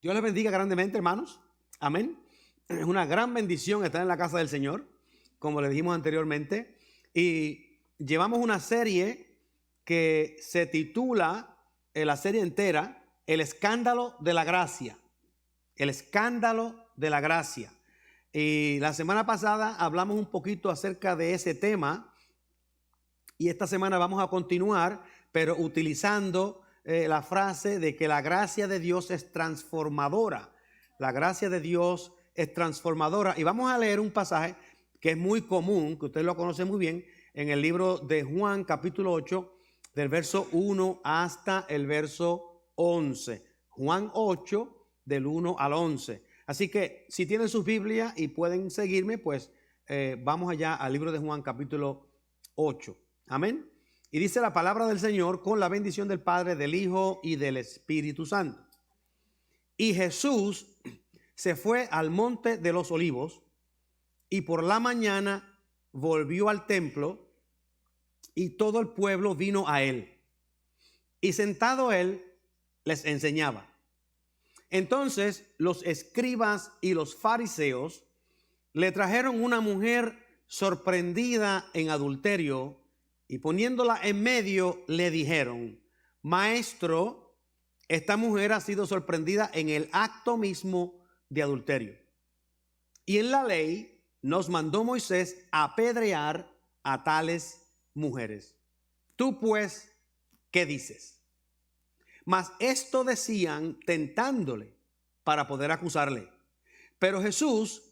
Dios les bendiga grandemente, hermanos. Amén. Es una gran bendición estar en la casa del Señor, como le dijimos anteriormente. Y llevamos una serie que se titula, la serie entera, El escándalo de la gracia. El escándalo de la gracia. Y la semana pasada hablamos un poquito acerca de ese tema. Y esta semana vamos a continuar, pero utilizando la frase de que la gracia de Dios es transformadora. La gracia de Dios es transformadora. Y vamos a leer un pasaje que es muy común, que usted lo conoce muy bien, en el libro de Juan, capítulo 8, del verso 1 hasta el verso 11. Juan 8, del 1 al 11. Así que si tienen sus Biblias y pueden seguirme, pues vamos allá al libro de Juan, capítulo 8. Amén. Y dice la palabra del Señor con la bendición del Padre, del Hijo y del Espíritu Santo. Y Jesús se fue al monte de los olivos y por la mañana volvió al templo y todo el pueblo vino a él. Y sentado él les enseñaba. Entonces los escribas y los fariseos le trajeron una mujer sorprendida en adulterio y poniéndola en medio le dijeron: Maestro, esta mujer ha sido sorprendida en el acto mismo de adulterio. Y en la ley nos mandó Moisés apedrear a tales mujeres. Tú pues, ¿qué dices? Mas esto decían tentándole para poder acusarle. Pero Jesús,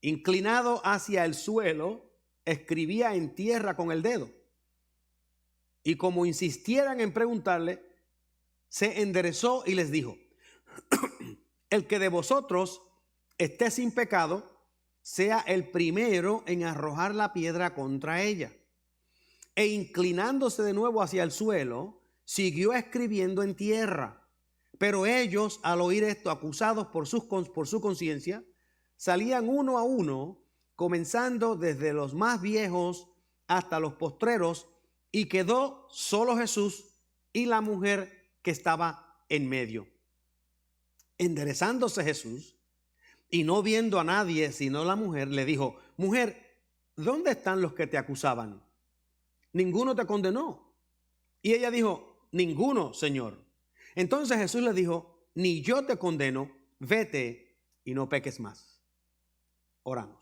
inclinado hacia el suelo, escribía en tierra con el dedo. Y como insistieran en preguntarle, se enderezó y les dijo: el que de vosotros esté sin pecado, sea el primero en arrojar la piedra contra ella. E inclinándose de nuevo hacia el suelo, siguió escribiendo en tierra. Pero ellos, al oír esto, acusados por su conciencia, salían uno a uno, comenzando desde los más viejos hasta los postreros, y quedó solo Jesús y la mujer que estaba en medio. Enderezándose Jesús y no viendo a nadie sino la mujer, le dijo: Mujer, ¿dónde están los que te acusaban? ¿Ninguno te condenó? Y ella dijo: Ninguno, Señor. Entonces Jesús le dijo: Ni yo te condeno, vete y no peques más. Oramos.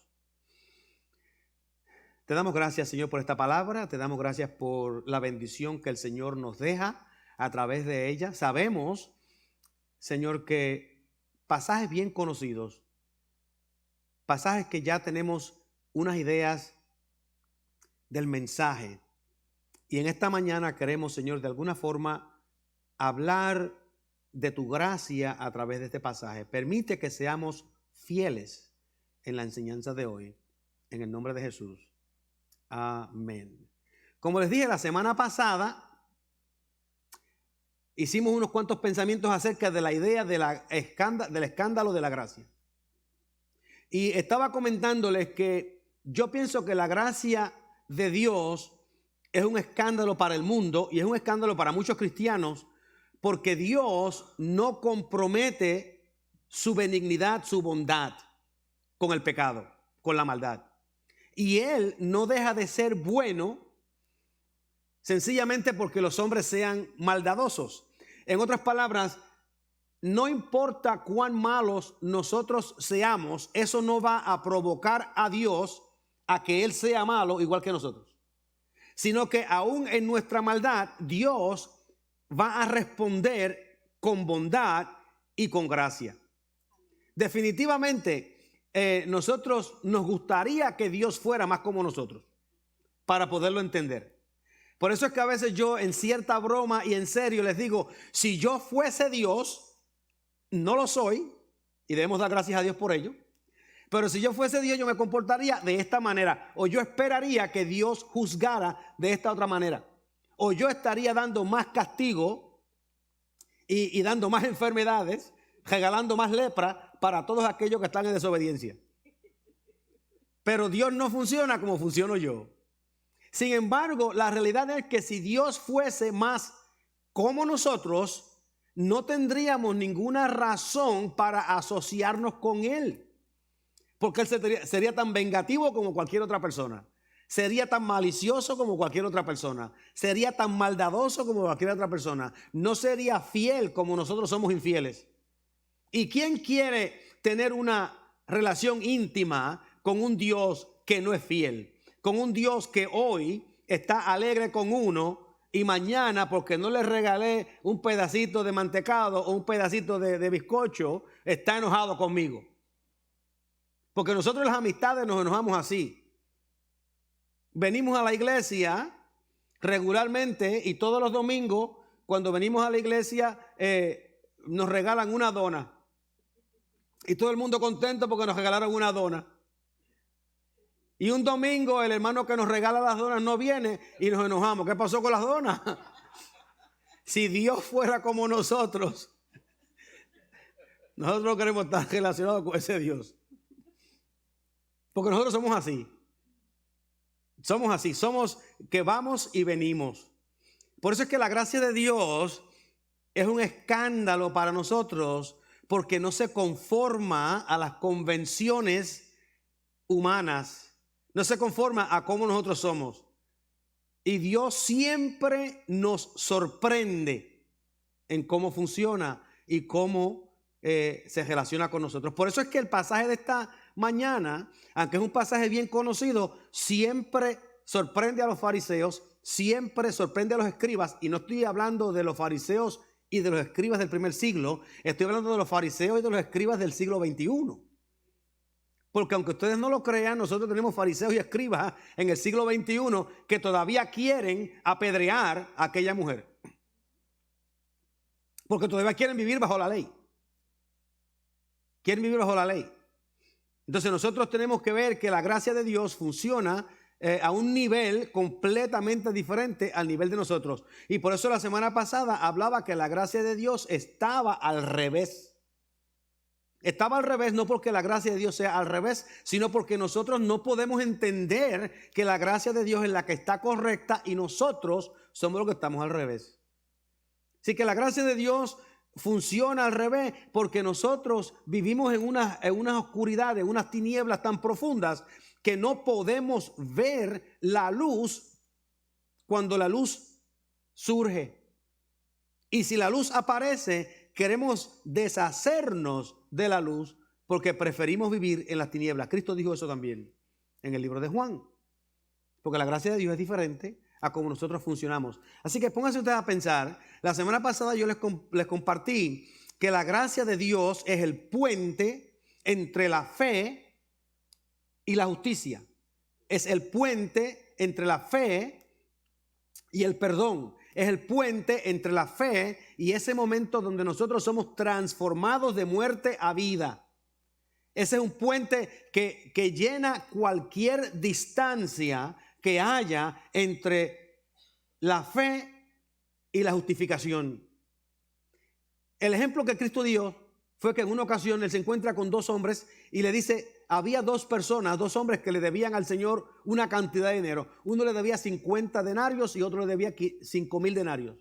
Te damos gracias, Señor, por esta palabra. Te damos gracias por la bendición que el Señor nos deja a través de ella. Sabemos, Señor, que pasajes bien conocidos, pasajes que ya tenemos unas ideas del mensaje. Y en esta mañana queremos, Señor, de alguna forma hablar de tu gracia a través de este pasaje. Permite que seamos fieles en la enseñanza de hoy. En el nombre de Jesús. Amén. Como les dije la semana pasada, hicimos unos cuantos pensamientos acerca de la idea del escándalo de la gracia. Y estaba comentándoles que yo pienso que la gracia de Dios es un escándalo para el mundo y es un escándalo para muchos cristianos, porque Dios no compromete su benignidad, su bondad con el pecado, con la maldad. Y Él no deja de ser bueno sencillamente porque los hombres sean maldadosos. En otras palabras, no importa cuán malos nosotros seamos, eso no va a provocar a Dios a que Él sea malo igual que nosotros. Sino que aún en nuestra maldad, Dios va a responder con bondad y con gracia. Definitivamente, nosotros nos gustaría que Dios fuera más como nosotros para poderlo entender. Por eso es que a veces yo en cierta broma y en serio les digo: si yo fuese Dios, no lo soy y debemos dar gracias a Dios por ello, pero si yo fuese Dios yo me comportaría de esta manera, o yo esperaría que Dios juzgara de esta otra manera, o yo estaría dando más castigo y dando más enfermedades, regalando más lepra para todos aquellos que están en desobediencia. Pero Dios no funciona como funciono yo. Sin embargo, la realidad es que si Dios fuese más como nosotros, no tendríamos ninguna razón para asociarnos con Él. Porque Él sería tan vengativo como cualquier otra persona. Sería tan malicioso como cualquier otra persona. Sería tan maldadoso como cualquier otra persona. No sería fiel como nosotros somos infieles. ¿Y quién quiere tener una relación íntima con un Dios que no es fiel? Con un Dios que hoy está alegre con uno y mañana, porque no le regalé un pedacito de mantecado o un pedacito de bizcocho, está enojado conmigo. Porque nosotros las amistades nos enojamos así. Venimos a la iglesia regularmente y todos los domingos, cuando venimos a la iglesia, nos regalan una dona. Y todo el mundo contento porque nos regalaron una dona. Y un domingo el hermano que nos regala las donas no viene y nos enojamos. ¿Qué pasó con las donas? Si Dios fuera como nosotros no queremos estar relacionados con ese Dios. Porque nosotros somos así. Somos así, somos que vamos y venimos. Por eso es que la gracia de Dios es un escándalo para nosotros, porque no se conforma a las convenciones humanas, no se conforma a cómo nosotros somos. Y Dios siempre nos sorprende en cómo funciona y cómo se relaciona con nosotros. Por eso es que el pasaje de esta mañana, aunque es un pasaje bien conocido, siempre sorprende a los fariseos, siempre sorprende a los escribas. Y no estoy hablando de los fariseos y de los escribas del primer siglo, estoy hablando de los fariseos y de los escribas del siglo XXI. Porque aunque ustedes no lo crean, nosotros tenemos fariseos y escribas en el siglo XXI que todavía quieren apedrear a aquella mujer. Porque todavía quieren vivir bajo la ley. Quieren vivir bajo la ley. Entonces nosotros tenemos que ver que la gracia de Dios funciona a un nivel completamente diferente al nivel de nosotros. Y por eso la semana pasada hablaba que la gracia de Dios estaba al revés. Estaba al revés no porque la gracia de Dios sea al revés, sino porque nosotros no podemos entender que la gracia de Dios es la que está correcta y nosotros somos los que estamos al revés. Así que la gracia de Dios funciona al revés porque nosotros vivimos en unas oscuridades, en unas tinieblas tan profundas que no podemos ver la luz cuando la luz surge. Y si la luz aparece, queremos deshacernos de la luz porque preferimos vivir en las tinieblas. Cristo dijo eso también en el libro de Juan. Porque la gracia de Dios es diferente a cómo nosotros funcionamos. Así que pónganse ustedes a pensar. La semana pasada yo les compartí que la gracia de Dios es el puente entre la fe y la justicia. Es el puente entre la fe y el perdón. Es el puente entre la fe y ese momento donde nosotros somos transformados de muerte a vida. Ese es un puente que llena cualquier distancia que haya entre la fe y la justificación. El ejemplo que Cristo dio fue que en una ocasión él se encuentra con dos hombres y le dice, había dos personas, dos hombres que le debían al Señor una cantidad de dinero. Uno le debía 50 denarios y otro le debía 5,000 denarios.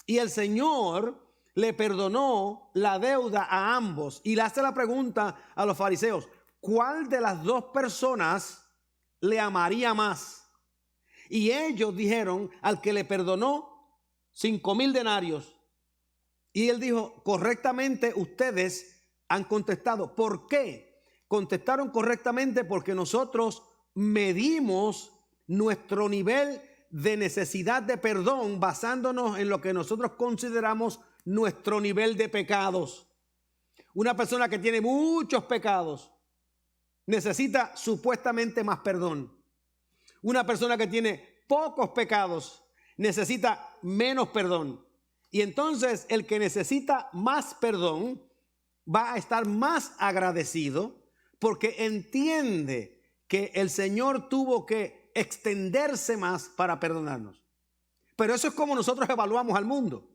Y el Señor le perdonó la deuda a ambos y le hace la pregunta a los fariseos, ¿cuál de las dos personas le amaría más? Y ellos dijeron, al que le perdonó 5,000 denarios. Y él dijo, correctamente ustedes han contestado. ¿Por qué? Contestaron correctamente porque nosotros medimos nuestro nivel de necesidad de perdón basándonos en lo que nosotros consideramos nuestro nivel de pecados. Una persona que tiene muchos pecados necesita supuestamente más perdón. Una persona que tiene pocos pecados necesita menos perdón. Y entonces el que necesita más perdón va a estar más agradecido porque entiende que el Señor tuvo que extenderse más para perdonarnos. Pero eso es como nosotros evaluamos al mundo.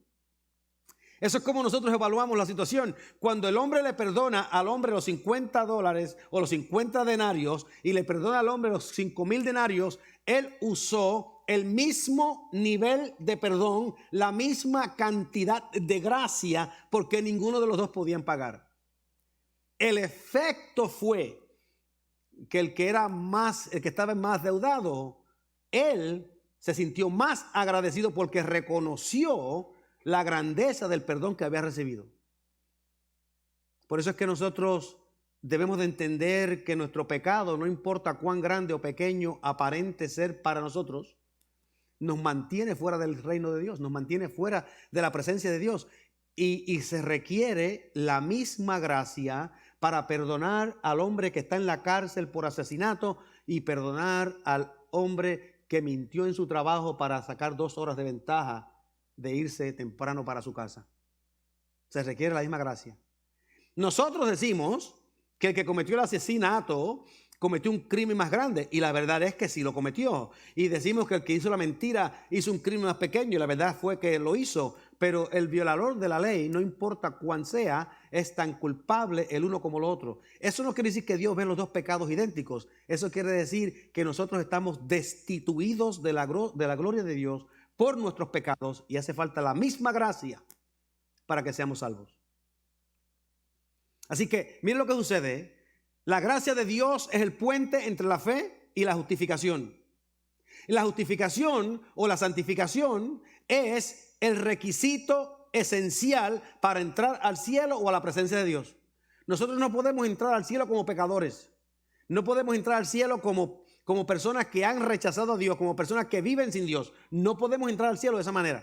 Eso es como nosotros evaluamos la situación. Cuando el hombre le perdona al hombre los $50 o los 50 denarios y le perdona al hombre los 5,000 denarios, él usó el mismo nivel de perdón, la misma cantidad de gracia, porque ninguno de los dos podían pagar. El efecto fue que el que estaba más deudado, él se sintió más agradecido porque reconoció la grandeza del perdón que había recibido. Por eso es que nosotros debemos de entender que nuestro pecado, no importa cuán grande o pequeño aparente ser para nosotros, nos mantiene fuera del reino de Dios, nos mantiene fuera de la presencia de Dios. Y se requiere la misma gracia para perdonar al hombre que está en la cárcel por asesinato y perdonar al hombre que mintió en su trabajo para sacar 2 horas de ventaja de irse temprano para su casa. Se requiere la misma gracia. Nosotros decimos que el que cometió el asesinato cometió un crimen más grande, y la verdad es que sí lo cometió. Y decimos que el que hizo la mentira hizo un crimen más pequeño, y la verdad fue que lo hizo. Pero el violador de la ley, no importa cuán sea, es tan culpable el uno como el otro. Eso no quiere decir que Dios ve los dos pecados idénticos. Eso quiere decir que nosotros estamos destituidos de la gloria de Dios por nuestros pecados, y hace falta la misma gracia para que seamos salvos. Así que miren lo que sucede. La gracia de Dios es el puente entre la fe y la justificación. La justificación o la santificación es el requisito esencial para entrar al cielo o a la presencia de Dios. Nosotros no podemos entrar al cielo como pecadores. No podemos entrar al cielo como personas que han rechazado a Dios, como personas que viven sin Dios. No podemos entrar al cielo de esa manera.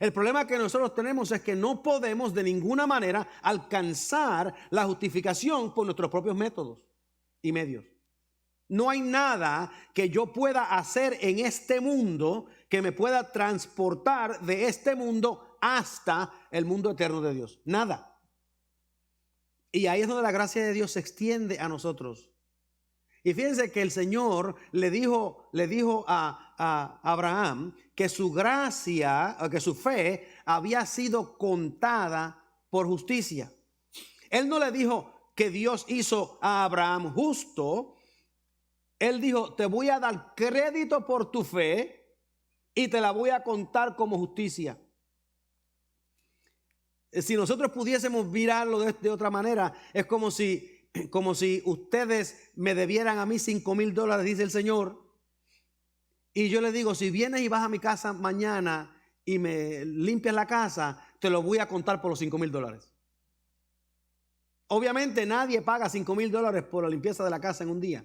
El problema que nosotros tenemos es que no podemos de ninguna manera alcanzar la justificación por nuestros propios métodos y medios. No hay nada que yo pueda hacer en este mundo que me pueda transportar de este mundo hasta el mundo eterno de Dios. Nada. Y ahí es donde la gracia de Dios se extiende a nosotros. Y fíjense que el Señor le dijo a Abraham que su gracia, que su fe había sido contada por justicia. Él no le dijo que Dios hizo a Abraham justo. Él dijo, te voy a dar crédito por tu fe y te la voy a contar como justicia. Si nosotros pudiésemos mirarlo de otra manera, es como si ustedes me debieran a mí $5,000, dice el Señor, y yo le digo, si vienes y vas a mi casa mañana y me limpias la casa, te lo voy a contar por los $5,000. Obviamente nadie paga $5,000 por la limpieza de la casa en un día.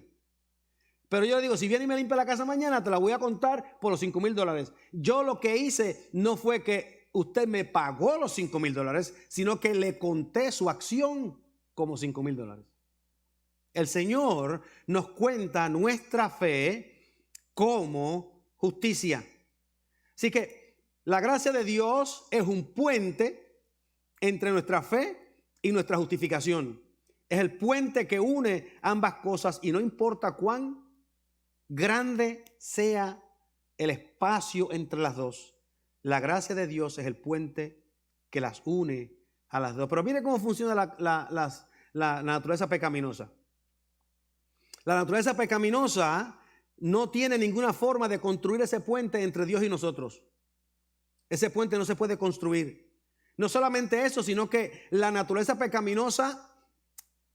Pero yo le digo, si vienes y me limpias la casa mañana, te la voy a contar por los $5,000. Yo lo que hice no fue que usted me pagó los $5,000, sino que le conté su acción como $5,000. El Señor nos cuenta nuestra fe como justicia. Así que la gracia de Dios es un puente entre nuestra fe y nuestra justificación. Es el puente que une ambas cosas, y no importa cuán grande sea el espacio entre las dos, la gracia de Dios es el puente que las une a las dos. Pero mire cómo funciona la naturaleza pecaminosa. La naturaleza pecaminosa no tiene ninguna forma de construir ese puente entre Dios y nosotros. Ese puente no se puede construir. No solamente eso, sino que la naturaleza pecaminosa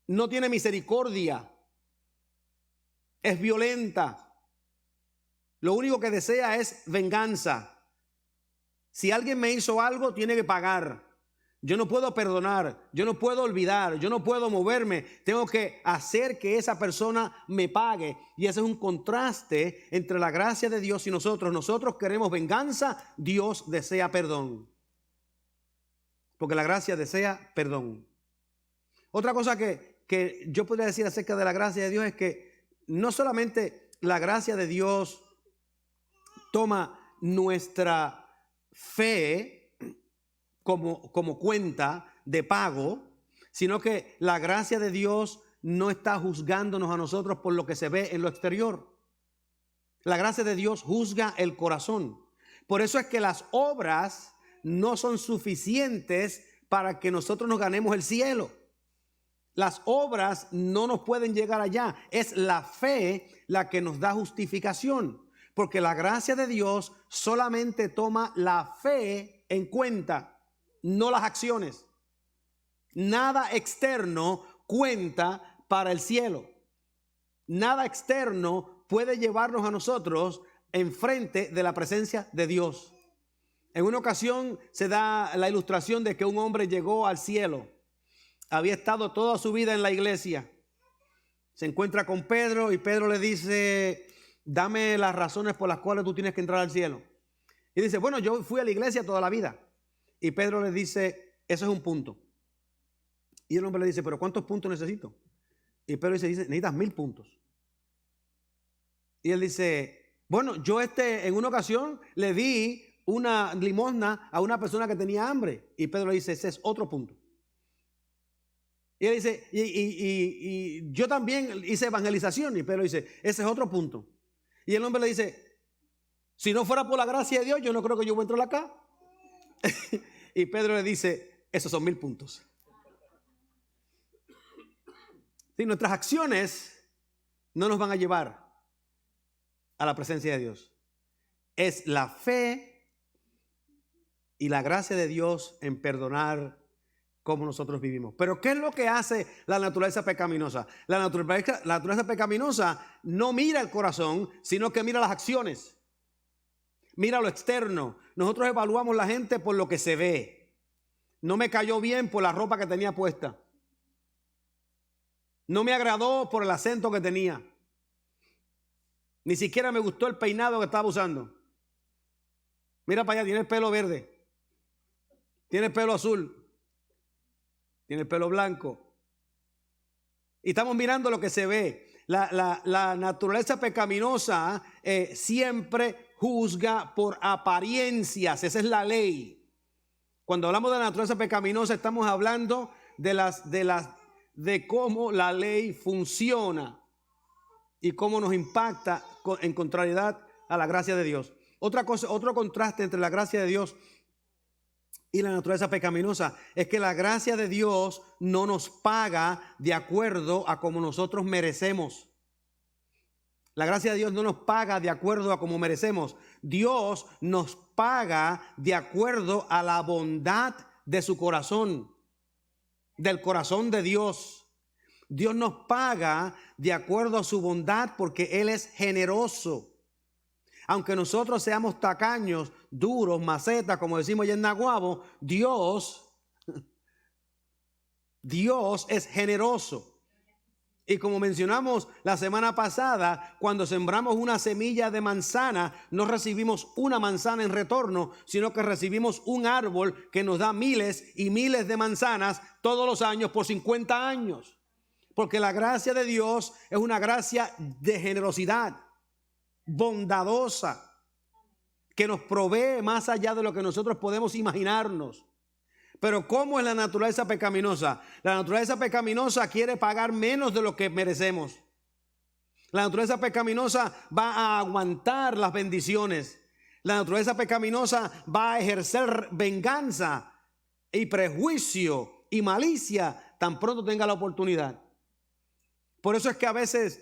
no tiene misericordia. Es violenta. Lo único que desea es venganza. Si alguien me hizo algo, tiene que pagar. Yo no puedo perdonar, yo no puedo olvidar, yo no puedo moverme. Tengo que hacer que esa persona me pague. Y ese es un contraste entre la gracia de Dios y nosotros. Nosotros queremos venganza, Dios desea perdón. Porque la gracia desea perdón. Otra cosa que yo podría decir acerca de la gracia de Dios es que no solamente la gracia de Dios toma nuestra fe como cuenta de pago, sino que la gracia de Dios no está juzgándonos a nosotros por lo que se ve en lo exterior. La gracia de Dios juzga el corazón. Por eso es que las obras no son suficientes para que nosotros nos ganemos el cielo. Las obras no nos pueden llegar allá. Es la fe la que nos da justificación. Porque la gracia de Dios solamente toma la fe en cuenta, no las acciones. Nada externo cuenta para el cielo. Nada externo puede llevarnos a nosotros enfrente de la presencia de Dios. En una ocasión se da la ilustración de que un hombre llegó al cielo. Había estado toda su vida en la iglesia. Se encuentra con Pedro y Pedro le dice: dame las razones por las cuales tú tienes que entrar al cielo. Y dice: bueno, yo fui a la iglesia toda la vida. Y Pedro le dice: eso es un punto. Y el hombre le dice: pero ¿cuántos puntos necesito? Y Pedro dice: necesitas 1000 puntos. Y él dice: bueno, yo en una ocasión le di una limosna a una persona que tenía hambre. Y Pedro le dice: ese es otro punto. Y él dice: y yo también hice evangelización. Y Pedro dice: ese es otro punto. Y el hombre le dice: si no fuera por la gracia de Dios, yo no creo que yo voy a entrar acá. Y Pedro le dice: esos son 1000 puntos. Si nuestras acciones no nos van a llevar a la presencia de Dios, es la fe y la gracia de Dios en perdonar como nosotros vivimos. Pero ¿qué es lo que hace la naturaleza pecaminosa? La naturaleza pecaminosa no mira el corazón, sino que mira las acciones. Mira lo externo. Nosotros evaluamos la gente por lo que se ve. No me cayó bien por la ropa que tenía puesta. No me agradó por el acento que tenía. Ni siquiera me gustó el peinado que estaba usando. Mira para allá, tiene el pelo verde. Tiene el pelo azul. Tiene el pelo blanco. Y estamos mirando lo que se ve. La naturaleza pecaminosa siempre juzga por apariencias. Esa es la ley. Cuando hablamos de la naturaleza pecaminosa, estamos hablando de cómo la ley funciona y cómo nos impacta en contrariedad a la gracia de Dios. Otra cosa, otro contraste entre la gracia de Dios y la naturaleza pecaminosa es que la gracia de Dios no nos paga de acuerdo a como nosotros merecemos. La gracia de Dios no nos paga de acuerdo a como merecemos. Dios nos paga de acuerdo a la bondad de su corazón, del corazón de Dios. Dios nos paga de acuerdo a su bondad porque Él es generoso. Aunque nosotros seamos tacaños, duros, macetas, como decimos allá en Naguabo, Dios es generoso. Y como mencionamos la semana pasada, cuando sembramos una semilla de manzana, no recibimos una manzana en retorno, sino que recibimos un árbol que nos da miles y miles de manzanas todos los años por 50 años. Porque la gracia de Dios es una gracia de generosidad, bondadosa, que nos provee más allá de lo que nosotros podemos imaginarnos. Pero ¿cómo es la naturaleza pecaminosa? La naturaleza pecaminosa quiere pagar menos de lo que merecemos. La naturaleza pecaminosa va a aguantar las bendiciones. La naturaleza pecaminosa va a ejercer venganza y prejuicio y malicia tan pronto tenga la oportunidad. Por eso es que a veces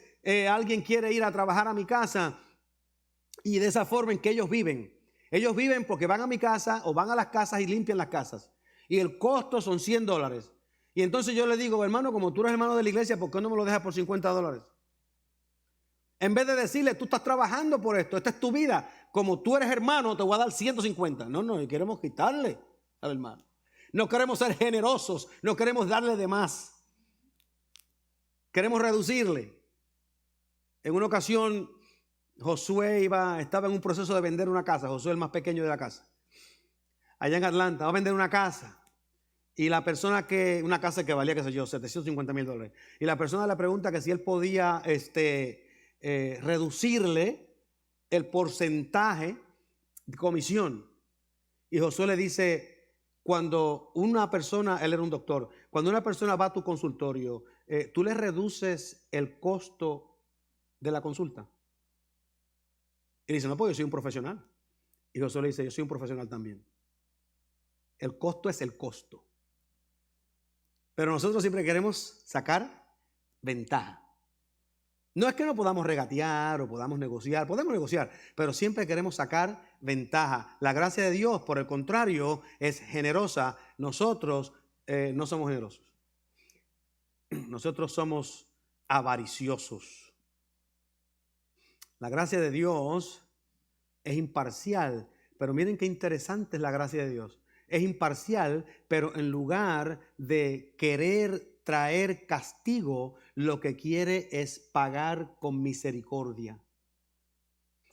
alguien quiere ir a trabajar a mi casa y de esa forma en que ellos viven. Ellos viven porque van a mi casa o van a las casas y limpian las casas. Y el costo son $100. Y entonces yo le digo: hermano, como tú eres hermano de la iglesia, ¿por qué no me lo dejas por $50? En vez de decirle: tú estás trabajando por esto, esta es tu vida, como tú eres hermano, te voy a dar 150. No, queremos quitarle al hermano. No queremos ser generosos, no queremos darle de más. Queremos reducirle. En una ocasión, Josué estaba en un proceso de vender una casa. Josué, el más pequeño de la casa, allá en Atlanta, va a vender una casa. Y la persona una casa que valía, qué sé yo, $750,000. Y la persona le pregunta que si él podía reducirle el porcentaje de comisión. Y Josué le dice: cuando una persona, él era un doctor, cuando una persona va a tu consultorio, tú le reduces el costo de la consulta. Y dice: no, pues yo soy un profesional. Y Josué le dice: yo soy un profesional también. El costo es el costo. Pero nosotros siempre queremos sacar ventaja. No es que no podamos regatear o podamos negociar, pero siempre queremos sacar ventaja. La gracia de Dios, por el contrario, es generosa. Nosotros no somos generosos. Nosotros somos avariciosos. La gracia de Dios es imparcial, pero miren qué interesante es la gracia de Dios. Es imparcial, pero en lugar de querer traer castigo, lo que quiere es pagar con misericordia.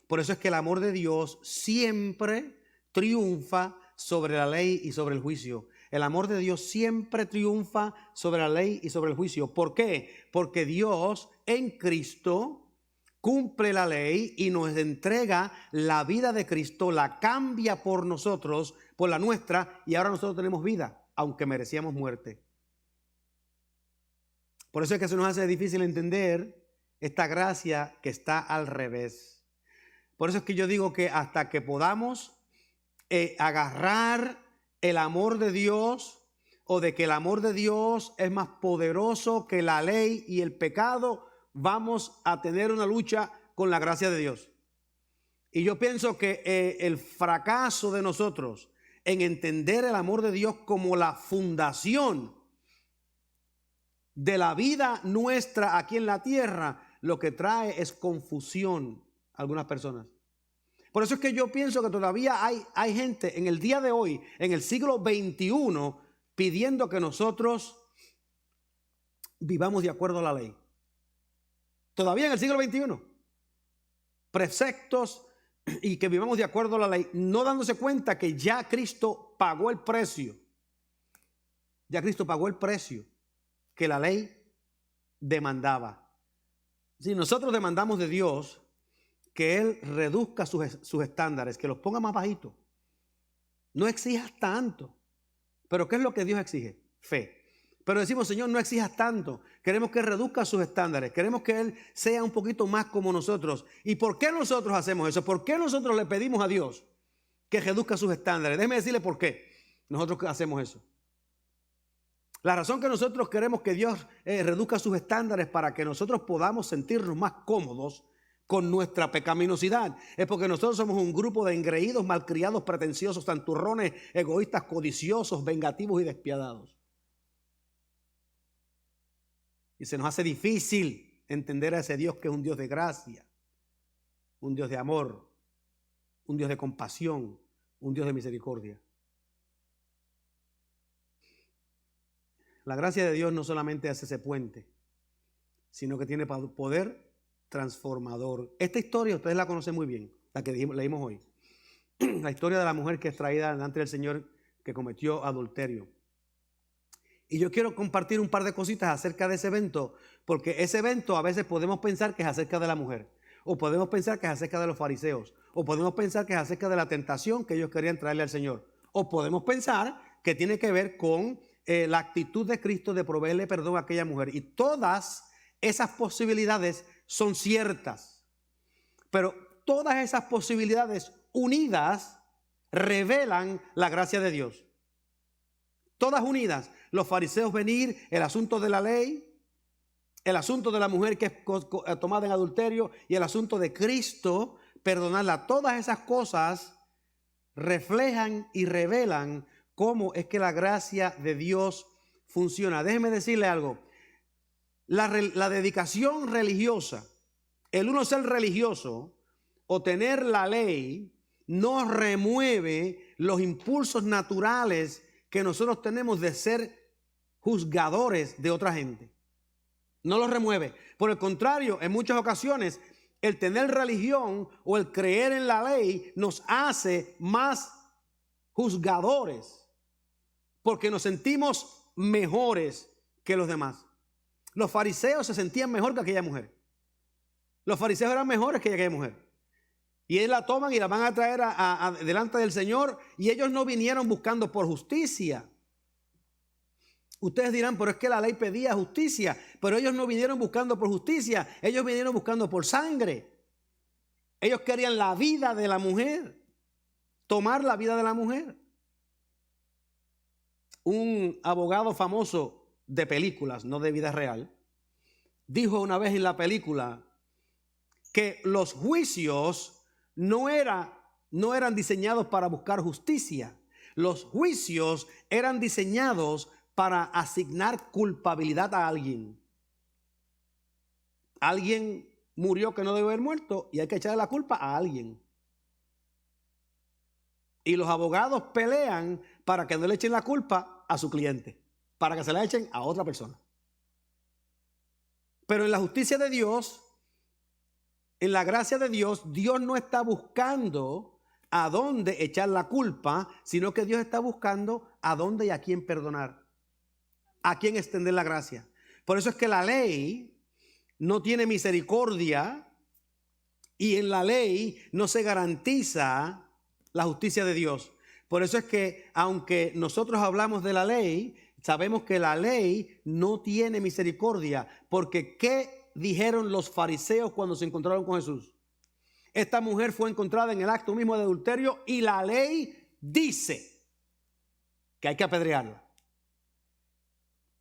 Por eso es que el amor de Dios siempre triunfa sobre la ley y sobre el juicio. El amor de Dios siempre triunfa sobre la ley y sobre el juicio. ¿Por qué? Porque Dios en Cristo cumple la ley y nos entrega la vida de Cristo, la cambia por nosotros, por la nuestra, y ahora nosotros tenemos vida, aunque merecíamos muerte. Por eso es que se nos hace difícil entender esta gracia que está al revés. Por eso es que yo digo que hasta que podamos agarrar el amor de Dios, o de que el amor de Dios es más poderoso que la ley y el pecado, vamos a tener una lucha con la gracia de Dios. Y yo pienso que el fracaso de nosotros en entender el amor de Dios como la fundación de la vida nuestra aquí en la tierra, lo que trae es confusión a algunas personas. Por eso es que yo pienso que todavía hay gente en el día de hoy, en el siglo XXI, pidiendo que nosotros vivamos de acuerdo a la ley. Todavía en el siglo XXI. Preceptos y que vivamos de acuerdo a la ley, no dándose cuenta que ya Cristo pagó el precio. Ya Cristo pagó el precio que la ley demandaba. Si nosotros demandamos de Dios que Él reduzca sus estándares, que los ponga más bajitos, no exijas tanto. Pero ¿qué es lo que Dios exige? Fe. Pero decimos, Señor, no exijas tanto. Queremos que reduzca sus estándares. Queremos que Él sea un poquito más como nosotros. ¿Y por qué nosotros hacemos eso? ¿Por qué nosotros le pedimos a Dios que reduzca sus estándares? Déjeme decirle por qué nosotros hacemos eso. La razón que nosotros queremos que Dios reduzca sus estándares para que nosotros podamos sentirnos más cómodos con nuestra pecaminosidad es porque nosotros somos un grupo de engreídos, malcriados, pretenciosos, santurrones, egoístas, codiciosos, vengativos y despiadados. Y se nos hace difícil entender a ese Dios que es un Dios de gracia, un Dios de amor, un Dios de compasión, un Dios de misericordia. La gracia de Dios no solamente hace ese puente, sino que tiene poder transformador. Esta historia ustedes la conocen muy bien, la que leímos hoy. La historia de la mujer que es traída delante del Señor que cometió adulterio. Y yo quiero compartir un par de cositas acerca de ese evento, porque ese evento a veces podemos pensar que es acerca de la mujer, o podemos pensar que es acerca de los fariseos, o podemos pensar que es acerca de la tentación que ellos querían traerle al Señor, o podemos pensar que tiene que ver con la actitud de Cristo de proveerle perdón a aquella mujer. Y todas esas posibilidades son ciertas, pero todas esas posibilidades unidas revelan la gracia de Dios. Todas unidas. Los fariseos venir, el asunto de la ley, el asunto de la mujer que es tomada en adulterio y el asunto de Cristo perdonarla. Todas esas cosas reflejan y revelan cómo es que la gracia de Dios funciona. Déjeme decirle algo. La dedicación religiosa, el uno ser religioso o tener la ley, no remueve los impulsos naturales que nosotros tenemos de ser juzgadores de otra gente. No los remueve. Por el contrario, en muchas ocasiones, el tener religión o el creer en la ley nos hace más juzgadores, porque nos sentimos mejores que los demás. Los fariseos se sentían mejor que aquella mujer. Los fariseos eran mejores que aquella mujer. Y ellos la toman y la van a traer delante del Señor. Y ellos no vinieron buscando por justicia. Ustedes dirán, pero es que la ley pedía justicia. Pero ellos no vinieron buscando por justicia. Ellos vinieron buscando por sangre. Ellos querían la vida de la mujer. Tomar la vida de la mujer. Un abogado famoso de películas, no de vida real, dijo una vez en la película que los juicios no eran diseñados para buscar justicia. Los juicios eran diseñados para asignar culpabilidad a alguien. Alguien murió que no debe haber muerto y hay que echarle la culpa a alguien. Y los abogados pelean para que no le echen la culpa a su cliente, para que se la echen a otra persona. Pero en la justicia de Dios, en la gracia de Dios, Dios no está buscando a dónde echar la culpa, sino que Dios está buscando a dónde y a quién perdonar, a quién extender la gracia. Por eso es que la ley no tiene misericordia y en la ley no se garantiza la justicia de Dios. Por eso es que aunque nosotros hablamos de la ley, sabemos que la ley no tiene misericordia, porque ¿qué dijeron los fariseos cuando se encontraron con Jesús? Esta mujer fue encontrada en el acto mismo de adulterio y la ley dice que hay que apedrearla.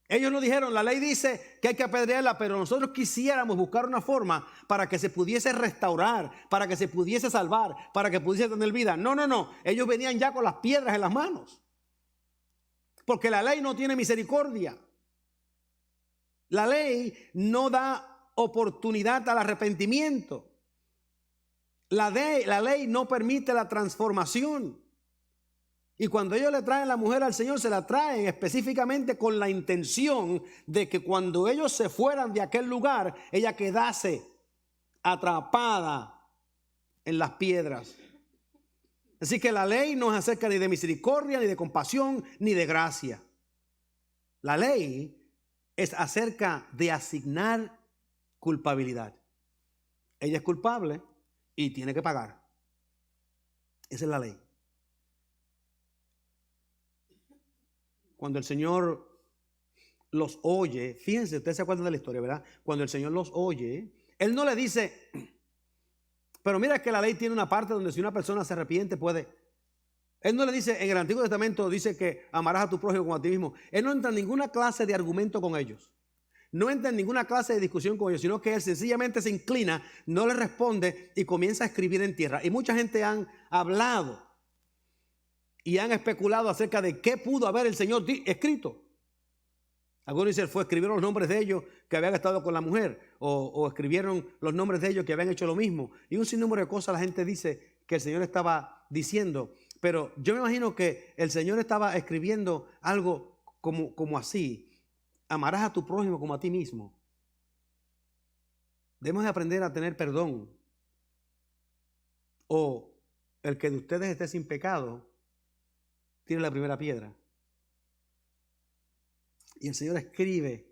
Ellos no dijeron, la ley dice que hay que apedrearla, pero nosotros quisiéramos buscar una forma para que se pudiese restaurar, para que se pudiese salvar, para que pudiese tener vida. No. Ellos venían ya con las piedras en las manos. Porque la ley no tiene misericordia. La ley no da oportunidad al arrepentimiento. La ley no permite la transformación. Y cuando ellos le traen la mujer al Señor, se la traen específicamente con la intención de que cuando ellos se fueran de aquel lugar, ella quedase atrapada en las piedras. Así que la ley no es acerca ni de misericordia, ni de compasión, ni de gracia. La ley es acerca de asignar culpabilidad. Ella es culpable y tiene que pagar. Esa es la ley. Cuando el Señor los oye, fíjense, ustedes se acuerdan de la historia, ¿verdad? Cuando el Señor los oye, Él no le dice, pero mira que la ley tiene una parte donde si una persona se arrepiente puede. Él no le dice, en el Antiguo Testamento dice que amarás a tu prójimo como a ti mismo. Él no entra en ninguna clase de argumento con ellos. No entra en ninguna clase de discusión con ellos, sino que Él sencillamente se inclina, no le responde y comienza a escribir en tierra. Y mucha gente han hablado y han especulado acerca de qué pudo haber el Señor escrito. Algunos dicen, escribieron los nombres de ellos que habían estado con la mujer, o escribieron los nombres de ellos que habían hecho lo mismo. Y un sinnúmero de cosas la gente dice que el Señor estaba diciendo. Pero yo me imagino que el Señor estaba escribiendo algo como así. Amarás a tu prójimo como a ti mismo. Debemos de aprender a tener perdón. O el que de ustedes esté sin pecado, tiene la primera piedra. Y el Señor escribe,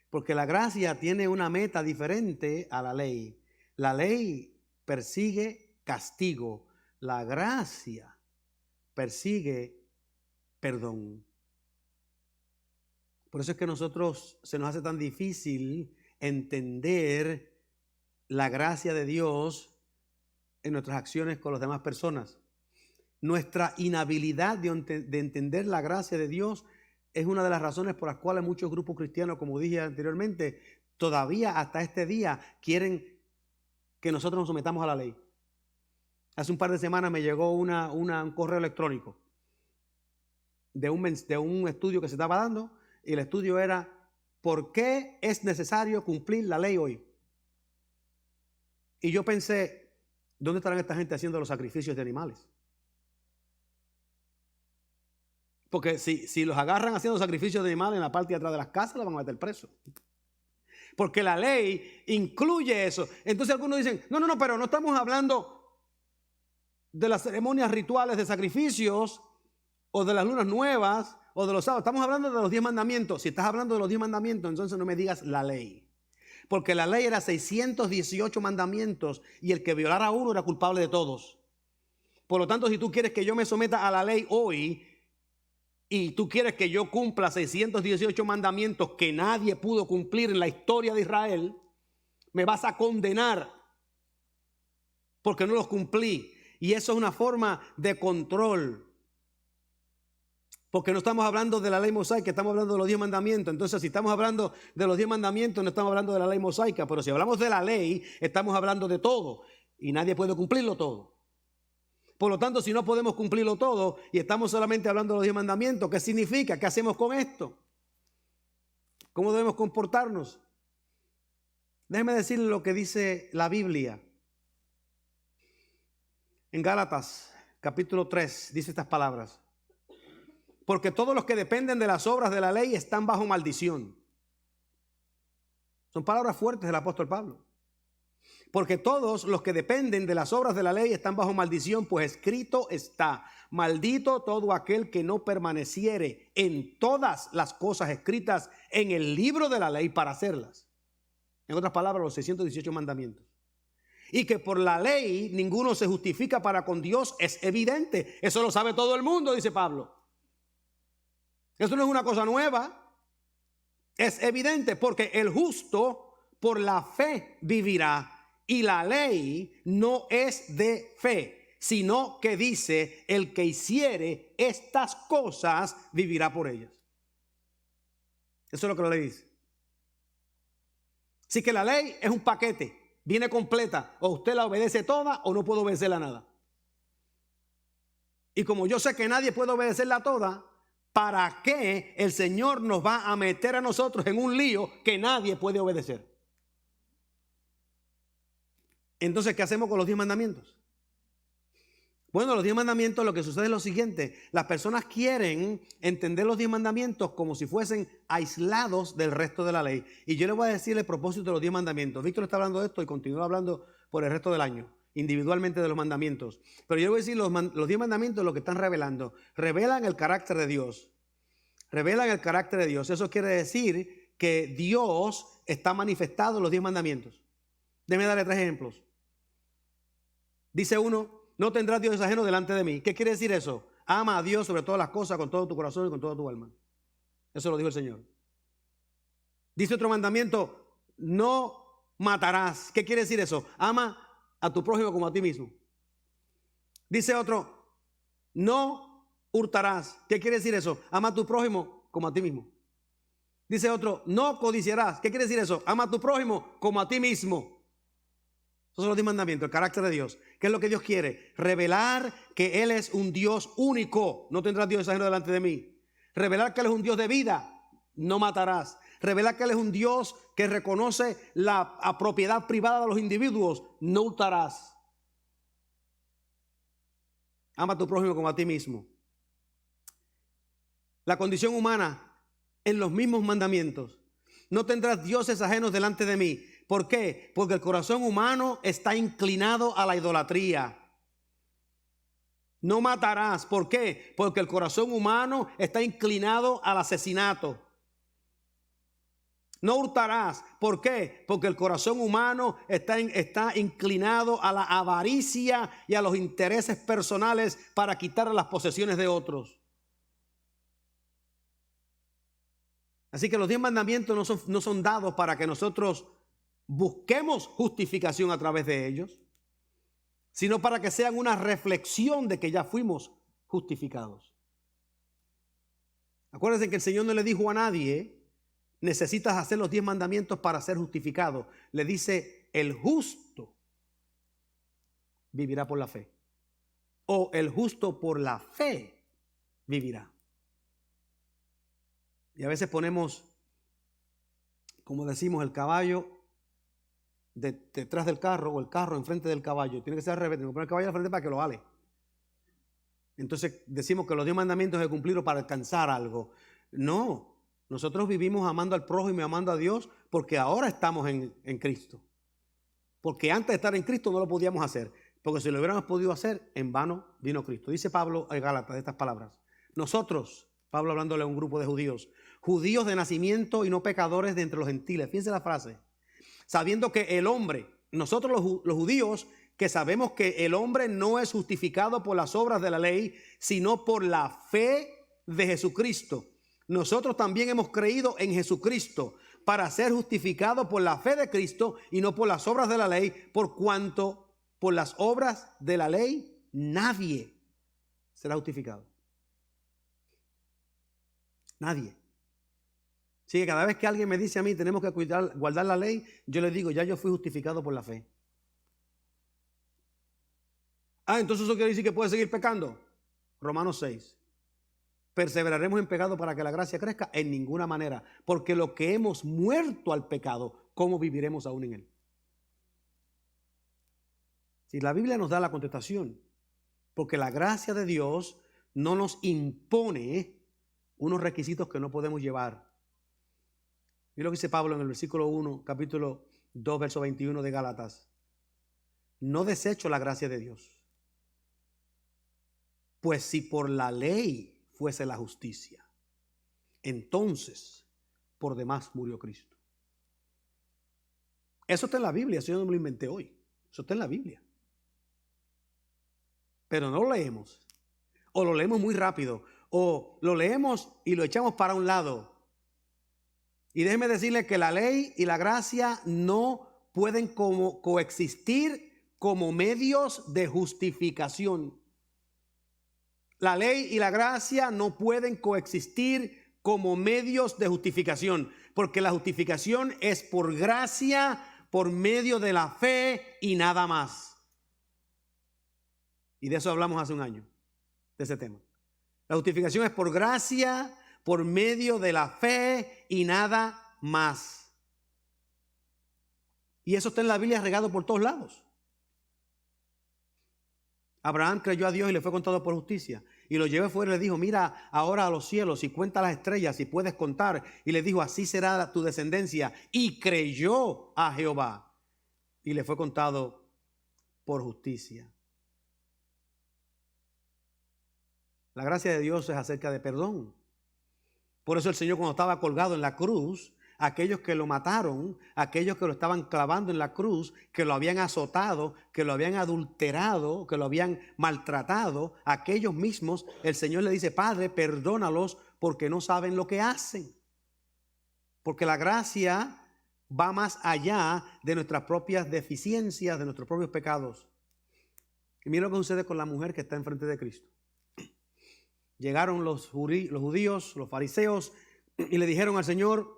porque la gracia tiene una meta diferente a la ley. La ley persigue castigo, la gracia persigue perdón. Por eso es que a nosotros se nos hace tan difícil entender la gracia de Dios en nuestras acciones con las demás personas. Nuestra inhabilidad de entender la gracia de Dios es una de las razones por las cuales muchos grupos cristianos, como dije anteriormente, todavía hasta este día quieren que nosotros nos sometamos a la ley. Hace un par de semanas me llegó un correo electrónico de un estudio que se estaba dando, y el estudio era ¿por qué es necesario cumplir la ley hoy? Y yo pensé, ¿dónde estarán esta gente haciendo los sacrificios de animales? Porque si los agarran haciendo sacrificios de animales en la parte de atrás de las casas, los van a meter preso. Porque la ley incluye eso. Entonces algunos dicen, no, pero no estamos hablando de las ceremonias rituales de sacrificios o de las lunas nuevas o de los sábados. Estamos hablando de los 10 mandamientos. Si estás hablando de los 10 mandamientos, entonces no me digas la ley. Porque la ley era 618 mandamientos y el que violara uno era culpable de todos. Por lo tanto, si tú quieres que yo me someta a la ley hoy y tú quieres que yo cumpla 618 mandamientos que nadie pudo cumplir en la historia de Israel, me vas a condenar porque no los cumplí. Y eso es una forma de control. Porque no estamos hablando de la ley mosaica, estamos hablando de los 10 mandamientos. Entonces, si estamos hablando de los 10 mandamientos, no estamos hablando de la ley mosaica. Pero si hablamos de la ley, estamos hablando de todo. Y nadie puede cumplirlo todo. Por lo tanto, si no podemos cumplirlo todo y estamos solamente hablando de los 10 mandamientos, ¿qué significa? ¿Qué hacemos con esto? ¿Cómo debemos comportarnos? Déjeme decirle lo que dice la Biblia. En Gálatas, capítulo 3, dice estas palabras. Porque todos los que dependen de las obras de la ley están bajo maldición. Son palabras fuertes del apóstol Pablo. Porque todos los que dependen de las obras de la ley están bajo maldición, pues escrito está: maldito todo aquel que no permaneciere en todas las cosas escritas en el libro de la ley para hacerlas. En otras palabras, los 618 mandamientos. Y que por la ley ninguno se justifica para con Dios es evidente. Eso lo sabe todo el mundo, dice Pablo. Eso no es una cosa nueva. Es evidente porque el justo por la fe vivirá. Y la ley no es de fe, sino que dice: el que hiciere estas cosas vivirá por ellas. Eso es lo que la ley dice. Así que la ley es un paquete, viene completa. O usted la obedece toda o no puede obedecerla nada. Y como yo sé que nadie puede obedecerla toda, ¿para qué el Señor nos va a meter a nosotros en un lío que nadie puede obedecer? Entonces, ¿qué hacemos con los 10 mandamientos? Bueno, los 10 mandamientos, lo que sucede es lo siguiente. Las personas quieren entender los 10 mandamientos como si fuesen aislados del resto de la ley. Y yo les voy a decir el propósito de los 10 mandamientos. Víctor está hablando de esto y continúa hablando por el resto del año, individualmente de los mandamientos. Pero yo les voy a decir los 10 mandamientos, lo que están revelando. Revelan el carácter de Dios. Revelan el carácter de Dios. Eso quiere decir que Dios está manifestado en los 10 mandamientos. Déjeme darle 3 ejemplos. Dice uno: no tendrás dioses ajenos delante de mí. ¿Qué quiere decir eso? Ama a Dios sobre todas las cosas, con todo tu corazón y con toda tu alma. Eso lo dijo el Señor. Dice otro mandamiento: no matarás. ¿Qué quiere decir eso? Ama a tu prójimo como a ti mismo. Dice otro: no hurtarás. ¿Qué quiere decir eso? Ama a tu prójimo como a ti mismo. Dice otro: no codiciarás. ¿Qué quiere decir eso? Ama a tu prójimo como a ti mismo. Esos son los 10 mandamientos, el carácter de Dios. ¿Qué es lo que Dios quiere? Revelar que Él es un Dios único. No tendrás Dios ajeno delante de mí. Revelar que Él es un Dios de vida. No matarás. Revelar que Él es un Dios que reconoce la propiedad privada de los individuos. No hurtarás. Ama a tu prójimo como a ti mismo. La condición humana en los mismos mandamientos. No tendrás dioses ajenos delante de mí. ¿Por qué? Porque el corazón humano está inclinado a la idolatría. No matarás. ¿Por qué? Porque el corazón humano está inclinado al asesinato. No hurtarás. ¿Por qué? Porque el corazón humano está inclinado a la avaricia y a los intereses personales para quitar las posesiones de otros. Así que los 10 mandamientos no son dados para que nosotros busquemos justificación a través de ellos, sino para que sean una reflexión de que ya fuimos justificados. Acuérdense que el Señor no le dijo a nadie: necesitas hacer los 10 mandamientos para ser justificado. Le dice: el justo vivirá por la fe. O el justo por la fe vivirá. Y a veces ponemos, como decimos, el caballo detrás del carro o el carro enfrente del caballo. Tiene que ser al revés, tenemos que poner el caballo al frente para que lo ale. Entonces decimos que los 10 mandamientos hay que cumplirlos para alcanzar algo. No, nosotros vivimos amando al prójimo y amando a Dios porque ahora estamos en Cristo. Porque antes de estar en Cristo no lo podíamos hacer. Porque si lo hubiéramos podido hacer, en vano vino Cristo. Dice Pablo en Gálatas estas palabras: nosotros, Pablo hablándole a un grupo de judíos, judíos de nacimiento y no pecadores de entre los gentiles. Fíjense la frase. Sabiendo que el hombre, nosotros los judíos, que sabemos que el hombre no es justificado por las obras de la ley, sino por la fe de Jesucristo. Nosotros también hemos creído en Jesucristo para ser justificados por la fe de Cristo y no por las obras de la ley, por cuanto por las obras de la ley nadie será justificado. Nadie. Así que cada vez que alguien me dice a mí, tenemos que guardar la ley, yo le digo, ya yo fui justificado por la fe. Entonces eso quiere decir que puede seguir pecando. Romanos 6. ¿Perseveraremos en pecado para que la gracia crezca? En ninguna manera. Porque lo que hemos muerto al pecado, ¿cómo viviremos aún en él? Si la Biblia nos da la contestación, porque la gracia de Dios no nos impone unos requisitos que no podemos llevar. Mira lo que dice Pablo en el versículo 1, capítulo 2, verso 21 de Gálatas. No desecho la gracia de Dios. Pues si por la ley fuese la justicia, entonces por demás murió Cristo. Eso está en la Biblia, eso yo no me lo inventé hoy. Eso está en la Biblia. Pero no lo leemos. O lo leemos muy rápido. O lo leemos y lo echamos para un lado. Y déjeme decirle que la ley y la gracia no pueden coexistir como medios de justificación. La ley y la gracia no pueden coexistir como medios de justificación, porque la justificación es por gracia, por medio de la fe y nada más. Y de eso hablamos hace un año, de ese tema. La justificación es por gracia, por medio de la fe y nada más. Y eso está en la Biblia regado por todos lados. Abraham creyó a Dios y le fue contado por justicia. Y lo llevó fuera y le dijo, mira ahora a los cielos y cuenta las estrellas y puedes contar. Y le dijo, así será tu descendencia. Y creyó a Jehová y le fue contado por justicia. La gracia de Dios es acerca de perdón. Por eso el Señor, cuando estaba colgado en la cruz, aquellos que lo mataron, aquellos que lo estaban clavando en la cruz, que lo habían azotado, que lo habían adulterado, que lo habían maltratado, aquellos mismos, el Señor le dice, Padre, perdónalos porque no saben lo que hacen. Porque la gracia va más allá de nuestras propias deficiencias, de nuestros propios pecados. Y mira lo que sucede con la mujer que está enfrente de Cristo. Llegaron los judíos, los fariseos, y le dijeron al Señor,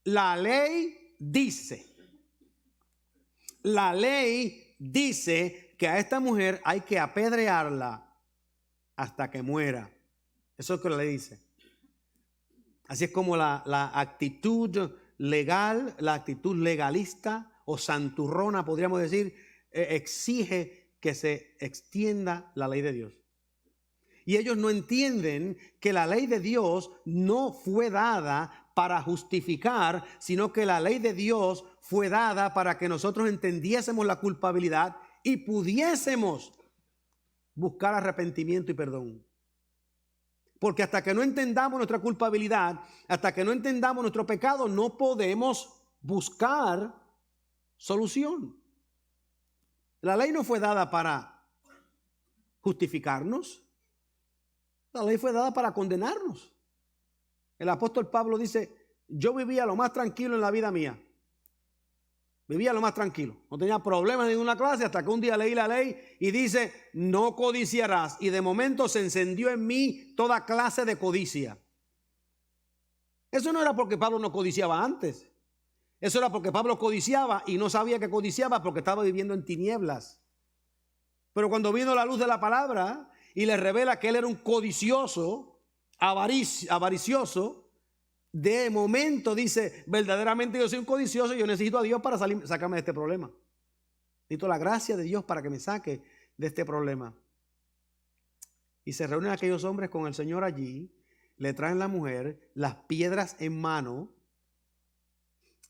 la ley dice que a esta mujer hay que apedrearla hasta que muera. Eso es lo que la ley dice. Así es como la actitud legal, la actitud legalista o santurrona, podríamos decir, exige que se extienda la ley de Dios. Y ellos no entienden que la ley de Dios no fue dada para justificar, sino que la ley de Dios fue dada para que nosotros entendiésemos la culpabilidad y pudiésemos buscar arrepentimiento y perdón. Porque hasta que no entendamos nuestra culpabilidad, hasta que no entendamos nuestro pecado, no podemos buscar solución. La ley no fue dada para justificarnos. La ley fue dada para condenarnos. El apóstol Pablo dice, yo vivía lo más tranquilo en la vida mía. Vivía lo más tranquilo. No tenía problemas en ninguna clase hasta que un día leí la ley y dice, no codiciarás. Y de momento se encendió en mí toda clase de codicia. Eso no era porque Pablo no codiciaba antes. Eso era porque Pablo codiciaba y no sabía que codiciaba porque estaba viviendo en tinieblas. Pero cuando vino la luz de la palabra y le revela que él era un codicioso, avaricioso, de momento dice, verdaderamente yo soy un codicioso y yo necesito a Dios para sacarme de este problema. Necesito la gracia de Dios para que me saque de este problema. Y se reúnen aquellos hombres con el Señor allí, le traen la mujer, las piedras en mano,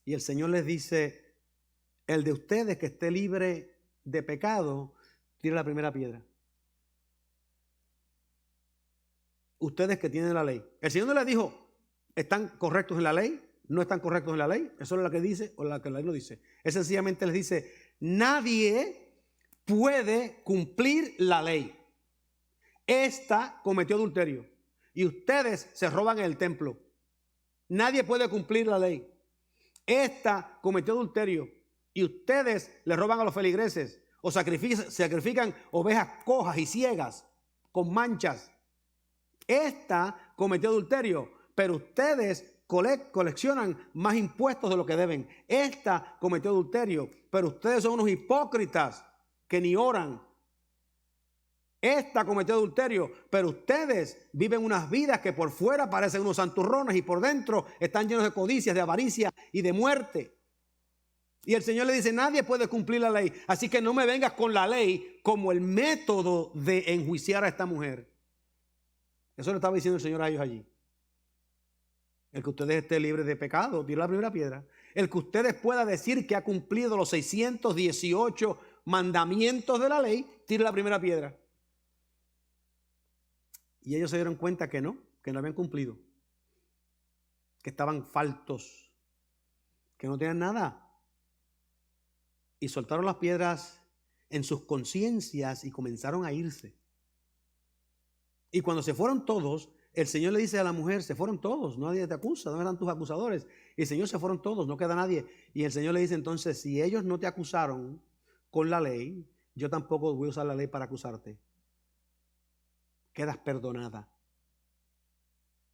y el Señor les dice, el de ustedes que esté libre de pecado, tire la primera piedra. Ustedes que tienen la ley. El Señor no les dijo, ¿están correctos en la ley? ¿No están correctos en la ley? Eso es lo que dice o lo que la ley no dice. Él sencillamente les dice, nadie puede cumplir la ley. Esta cometió adulterio y ustedes se roban el templo. Nadie puede cumplir la ley. Esta cometió adulterio y ustedes le roban a los feligreses o sacrifican ovejas cojas y ciegas con manchas. Esta cometió adulterio, pero ustedes coleccionan más impuestos de lo que deben. Esta cometió adulterio, pero ustedes son unos hipócritas que ni oran. Esta cometió adulterio, pero ustedes viven unas vidas que por fuera parecen unos santurrones y por dentro están llenos de codicias, de avaricia y de muerte. Y el Señor le dice, nadie puede cumplir la ley, así que no me vengas con la ley como el método de enjuiciar a esta mujer. Eso le estaba diciendo el Señor a ellos allí. El que ustedes estén libres de pecado, tire la primera piedra. El que ustedes puedan decir que ha cumplido los 618 mandamientos de la ley, tire la primera piedra. Y ellos se dieron cuenta que no habían cumplido, que estaban faltos, que no tenían nada. Y soltaron las piedras en sus conciencias y comenzaron a irse. Y cuando se fueron todos, el Señor le dice a la mujer, se fueron todos, nadie te acusa, ¿dónde están tus acusadores? Y el Señor, se fueron todos, no queda nadie. Y el Señor le dice entonces, si ellos no te acusaron con la ley, yo tampoco voy a usar la ley para acusarte. Quedas perdonada.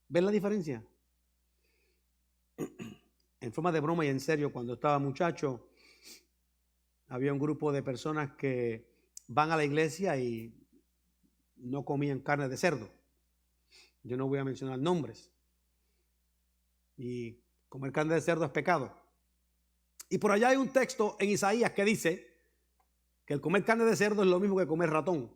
¿Ven la diferencia? En forma de broma y en serio, cuando estaba muchacho, había un grupo de personas que van a la iglesia y no comían carne de cerdo. Yo no voy a mencionar nombres. Y comer carne de cerdo es pecado. Y por allá hay un texto en Isaías que dice que el comer carne de cerdo es lo mismo que comer ratón.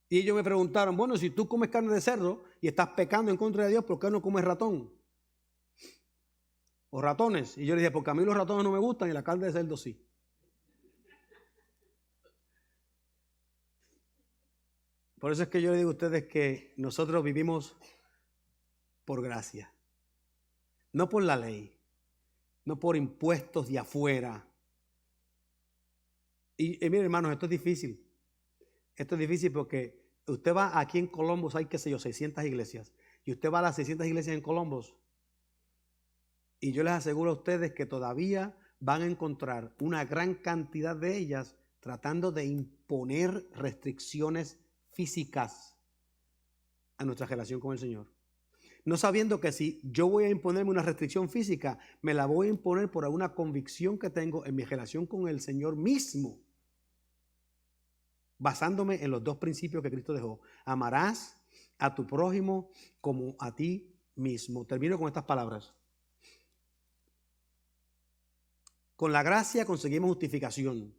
Y ellos me preguntaron, bueno, si tú comes carne de cerdo y estás pecando en contra de Dios, ¿por qué no comes ratón? O ratones. Y yo le dije, porque a mí los ratones no me gustan y la carne de cerdo sí. Por eso es que yo le digo a ustedes que nosotros vivimos por gracia. No por la ley. No por impuestos de afuera. Y miren, hermanos, esto es difícil. Esto es difícil porque usted va aquí en Columbus, hay, qué sé yo, 600 iglesias. Y usted va a las 600 iglesias en Columbus. Y yo les aseguro a ustedes que todavía van a encontrar una gran cantidad de ellas tratando de imponer restricciones físicas a nuestra relación con el Señor. No sabiendo que si yo voy a imponerme una restricción física, me la voy a imponer por alguna convicción que tengo en mi relación con el Señor mismo. Basándome en los dos principios que Cristo dejó. Amarás a tu prójimo como a ti mismo. Termino con estas palabras. Con la gracia conseguimos justificación.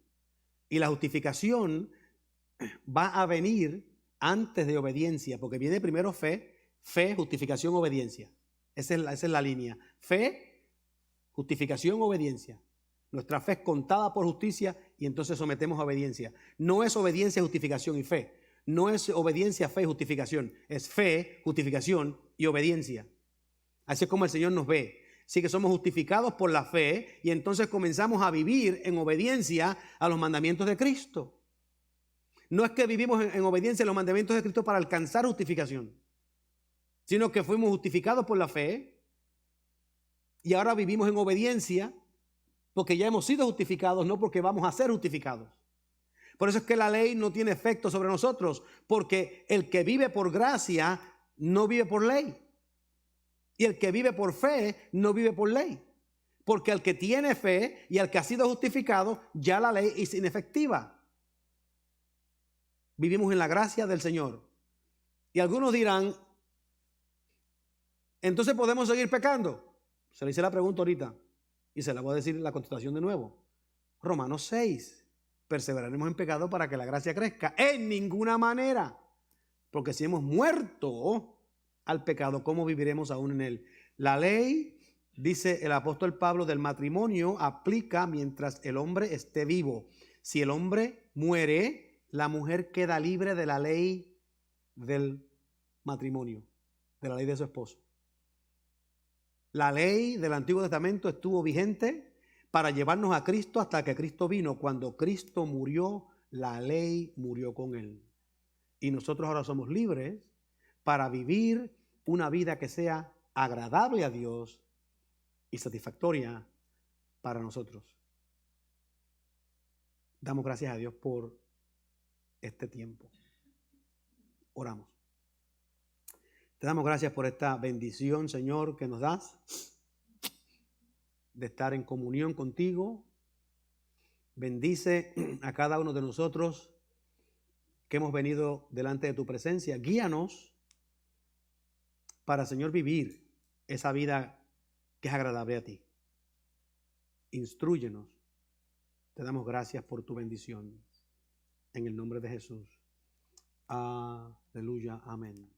Y la justificación va a venir antes de obediencia, porque viene primero fe, justificación, obediencia. Esa es la línea. Fe, justificación, obediencia. Nuestra fe es contada por justicia y entonces sometemos a obediencia. No es obediencia, justificación y fe. No es obediencia, fe y justificación. Es fe, justificación y obediencia. Así es como el Señor nos ve. Así que somos justificados por la fe y entonces comenzamos a vivir en obediencia a los mandamientos de Cristo. No es que vivimos en obediencia a los mandamientos de Cristo para alcanzar justificación, sino que fuimos justificados por la fe y ahora vivimos en obediencia porque ya hemos sido justificados, no porque vamos a ser justificados. Por eso es que la ley no tiene efecto sobre nosotros, porque el que vive por gracia no vive por ley. Y el que vive por fe no vive por ley. Porque el que tiene fe y el que ha sido justificado, ya la ley es inefectiva. Vivimos en la gracia del Señor. Y algunos dirán, entonces podemos seguir pecando. Se le hice la pregunta ahorita y se la voy a decir la contestación de nuevo. Romanos 6. Perseveraremos en pecado para que la gracia crezca. En ninguna manera. Porque si hemos muerto al pecado, ¿cómo viviremos aún en él? La ley, dice el apóstol Pablo, del matrimonio aplica mientras el hombre esté vivo. Si el hombre muere, la mujer queda libre de la ley del matrimonio, de la ley de su esposo. La ley del Antiguo Testamento estuvo vigente para llevarnos a Cristo hasta que Cristo vino. Cuando Cristo murió, la ley murió con él. Y nosotros ahora somos libres para vivir una vida que sea agradable a Dios y satisfactoria para nosotros. Damos gracias a Dios por este tiempo. Oramos. Te damos gracias por esta bendición, Señor, que nos das de estar en comunión contigo. Bendice a cada uno de nosotros que hemos venido delante de tu presencia. Guíanos para, Señor, vivir esa vida que es agradable a ti. Instrúyenos. Te damos gracias por tu bendición. En el nombre de Jesús. Aleluya. Amén.